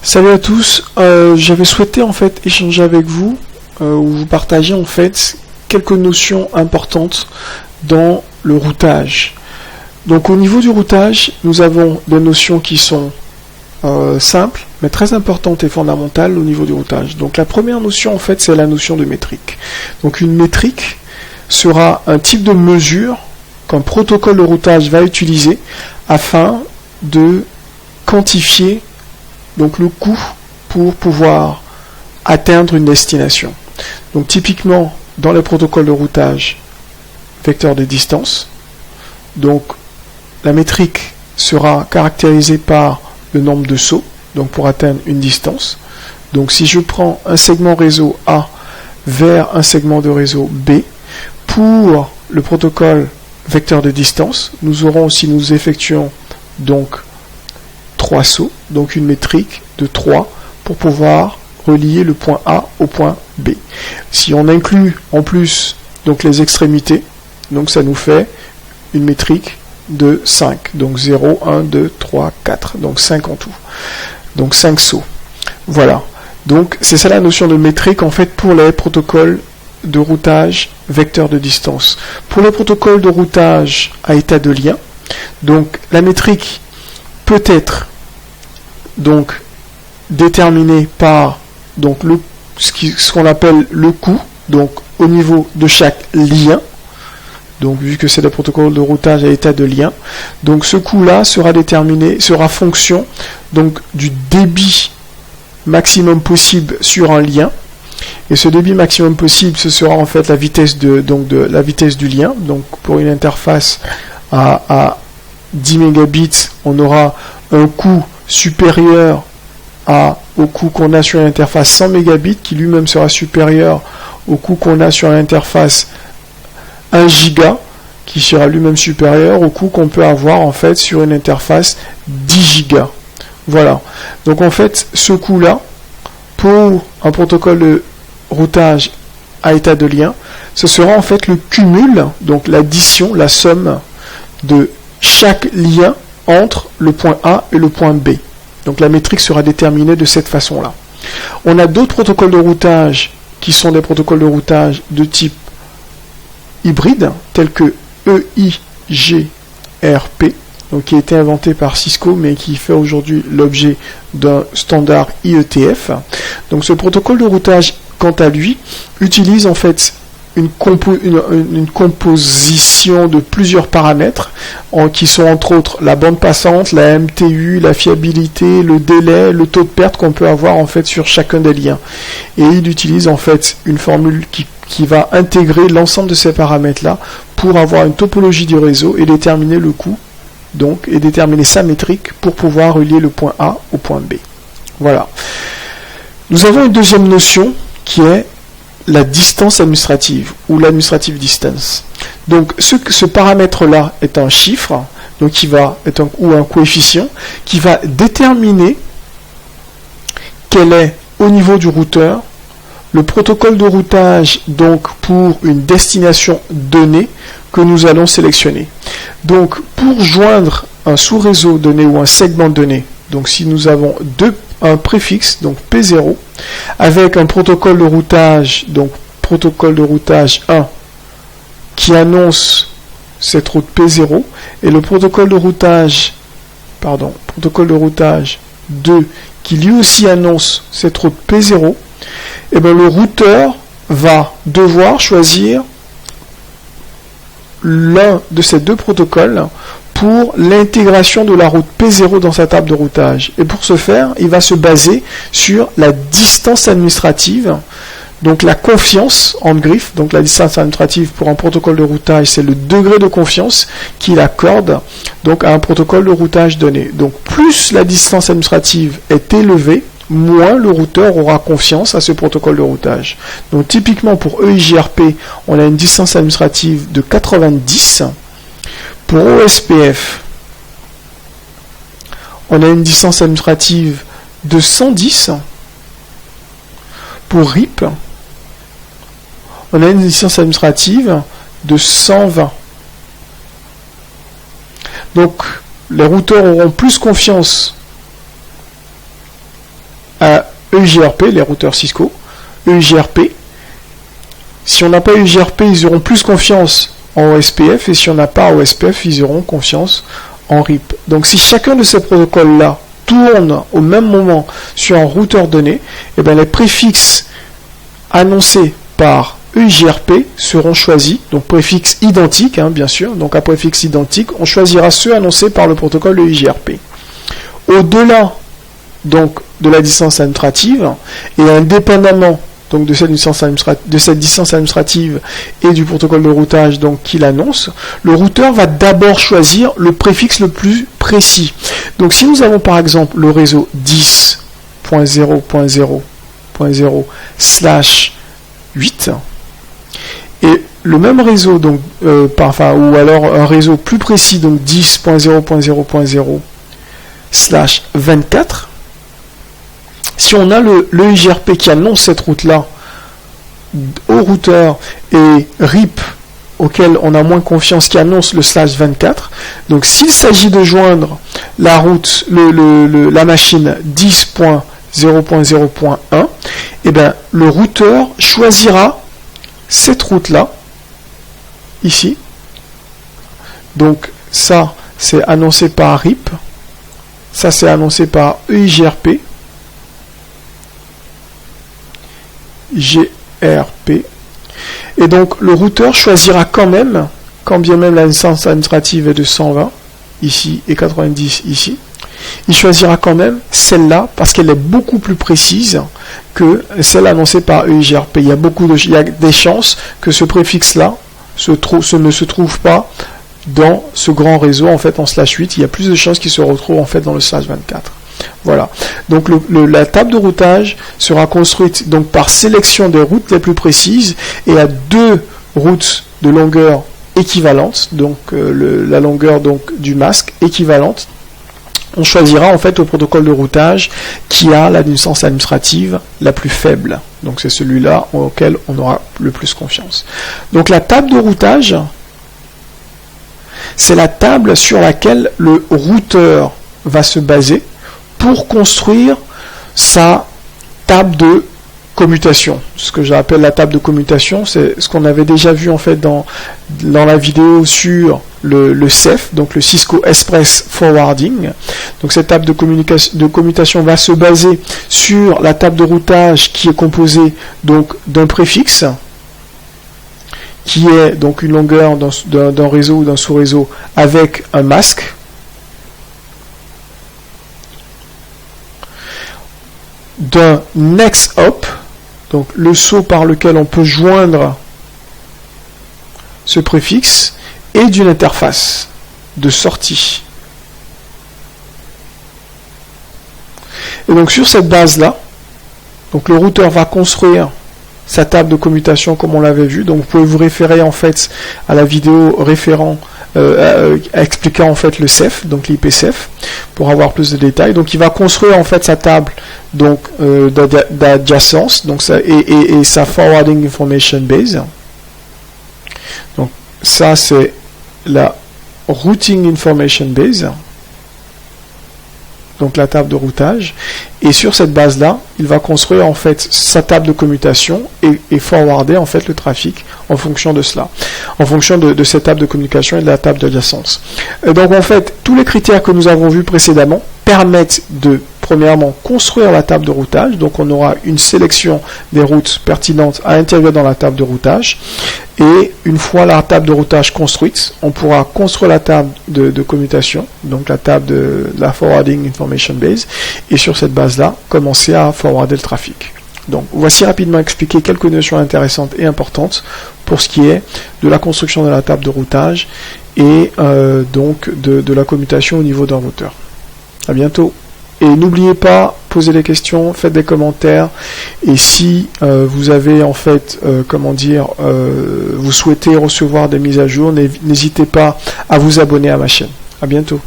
Salut à tous, j'avais souhaité en fait échanger avec vous, ou vous partager en fait quelques notions importantes dans le routage. Donc au niveau du routage, nous avons des notions qui sont simples, mais très importantes et fondamentales au niveau du routage. Donc la première notion en fait c'est la notion de métrique. Donc une métrique sera un type de mesure qu'un protocole de routage va utiliser afin de quantifier donc le coût pour pouvoir atteindre une destination. Donc typiquement dans les protocoles de routage vecteur de distance, donc la métrique sera caractérisée par le nombre de sauts, donc pour atteindre une distance. Donc si je prends un segment réseau A vers un segment de réseau B, pour le protocole vecteur de distance, nous aurons, si nous effectuons donc 3 sauts, donc une métrique de 3 pour pouvoir relier le point A au point B. Si on inclut en plus donc les extrémités, donc ça nous fait une métrique de 5. Donc 0, 1, 2, 3, 4. Donc 5 en tout. Donc 5 sauts. Voilà. Donc c'est ça la notion de métrique en fait pour les protocoles de routage vecteur de distance. Pour les protocoles de routage à état de lien, donc la métrique peut être donc déterminée par donc ce qu'on appelle le coût, donc au niveau de chaque lien. Donc vu que c'est des protocoles de routage à état de lien, donc ce coût-là sera fonction donc du débit maximum possible sur un lien. Et ce débit maximum possible, ce sera en fait la vitesse la vitesse du lien. Donc pour une interface à 10 mégabits, on aura un coût supérieur au coût qu'on a sur l'interface 100 mégabits, qui lui-même sera supérieur au coût qu'on a sur l'interface 1 giga, qui sera lui-même supérieur au coût qu'on peut avoir en fait sur une interface 10 giga. Voilà. Donc en fait, ce coût-là, pour un protocole de routage à état de lien, ce sera en fait le cumul, donc l'addition, la somme de chaque lien entre le point A et le point B. Donc la métrique sera déterminée de cette façon-là. On a d'autres protocoles de routage qui sont des protocoles de routage de type hybride, tels que EIGRP, donc qui a été inventé par Cisco, mais qui fait aujourd'hui l'objet d'un standard IETF. Donc ce protocole de routage, quant à lui, utilise en fait une composition de plusieurs paramètres qui sont entre autres la bande passante, la MTU, la fiabilité, le délai, le taux de perte qu'on peut avoir en fait sur chacun des liens. Et il utilise en fait une formule qui va intégrer l'ensemble de ces paramètres-là pour avoir une topologie du réseau et déterminer le coût, donc, et déterminer sa métrique pour pouvoir relier le point A au point B. Voilà. Nous avons une deuxième notion qui est la distance administrative ou l'administrative distance. Donc ce paramètre-là est un chiffre, donc ou un coefficient qui va déterminer quel est au niveau du routeur le protocole de routage donc pour une destination donnée que nous allons sélectionner. Donc pour joindre un sous-réseau donné ou un segment donné, donc si nous avons un préfixe, donc P0, avec un protocole de routage, donc protocole de routage 1, qui annonce cette route P0, et le protocole de routage 2, qui lui aussi annonce cette route P0, et bien le routeur va devoir choisir l'un de ces deux protocoles pour l'intégration de la route P0 dans sa table de routage. Et pour ce faire, il va se baser sur la distance administrative, donc la confiance en griffe, donc la distance administrative pour un protocole de routage, c'est le degré de confiance qu'il accorde donc à un protocole de routage donné. Donc plus la distance administrative est élevée, moins le routeur aura confiance à ce protocole de routage. Donc typiquement pour EIGRP, on a une distance administrative de 90. Pour OSPF, on a une distance administrative de 110. Pour RIP, on a une distance administrative de 120. Donc les routeurs auront plus confiance EIGRP, les routeurs Cisco, EIGRP. Si on n'a pas EIGRP, ils auront plus confiance en OSPF, et si on n'a pas OSPF, ils auront confiance en RIP. Donc si chacun de ces protocoles-là tourne au même moment sur un routeur donné, et bien les préfixes annoncés par EIGRP seront choisis, donc préfixe identique, bien sûr, donc à préfixe identique, on choisira ceux annoncés par le protocole EIGRP. Au-delà donc de la distance administrative, et indépendamment donc de cette distance administrative et du protocole de routage donc qu'il annonce, le routeur va d'abord choisir le préfixe le plus précis. Donc si nous avons par exemple le réseau 10.0.0.0/8 et le même réseau donc ou alors un réseau plus précis donc 10.0.0.0/24, si on a le EIGRP qui annonce cette route-là au routeur et RIP auquel on a moins confiance qui annonce le /24, donc s'il s'agit de joindre la route, la machine 10.0.0.1, et bien le routeur choisira cette route-là, ici. Donc ça c'est annoncé par RIP, ça c'est annoncé par EIGRP, GRP, et donc le routeur choisira quand bien même la distance administrative est de 120 ici et 90 ici, il choisira quand même celle-là parce qu'elle est beaucoup plus précise que celle annoncée par EIGRP. Il y a des chances que ce préfixe-là ne se trouve pas dans ce grand réseau en fait en /8. Il y a plus de chances qu'il se retrouve en fait dans le /24. Voilà. Donc la table de routage sera construite donc par sélection des routes les plus précises et à 2 routes de longueur équivalente, donc la longueur donc du masque équivalente. On choisira en fait le protocole de routage qui a la distance administrative la plus faible. Donc c'est celui-là auquel on aura le plus confiance. Donc la table de routage, c'est la table sur laquelle le routeur va se baser pour construire sa table de commutation. Ce que j'appelle la table de commutation, c'est ce qu'on avait déjà vu en fait dans la vidéo sur le CEF, donc le Cisco Express Forwarding. Donc cette table de commutation va se baser sur la table de routage qui est composée donc d'un préfixe, qui est donc une longueur d'un réseau ou d'un sous-réseau avec un masque, d'un next hop, donc le saut par lequel on peut joindre ce préfixe, et d'une interface de sortie. Et donc sur cette base-là, donc le routeur va construire sa table de commutation comme on l'avait vu. Donc vous pouvez vous référer en fait à la vidéo expliquant en fait le CEF, donc l'IPCEF, pour avoir plus de détails. Donc il va construire en fait sa table donc d'adjacence, donc ça et sa forwarding information base. Donc ça c'est la routing information base, donc la table de routage, et sur cette base là il va construire en fait sa table de commutation et forwarder en fait le trafic en fonction de cela, en fonction de cette table de communication et de la table d'adjacence. Donc en fait tous les critères que nous avons vus précédemment permettent de premièrement construire la table de routage. Donc on aura une sélection des routes pertinentes à intégrer dans la table de routage, et une fois la table de routage construite, on pourra construire la table de commutation, donc la table de la forwarding information base, et sur cette base là commencer à forwarder le trafic. Donc voici rapidement expliqué quelques notions intéressantes et importantes pour ce qui est de la construction de la table de routage et donc de la commutation au niveau d'un routeur. À bientôt. Et n'oubliez pas, posez des questions, faites des commentaires, et si vous avez en fait, vous souhaitez recevoir des mises à jour, n'hésitez pas à vous abonner à ma chaîne. À bientôt.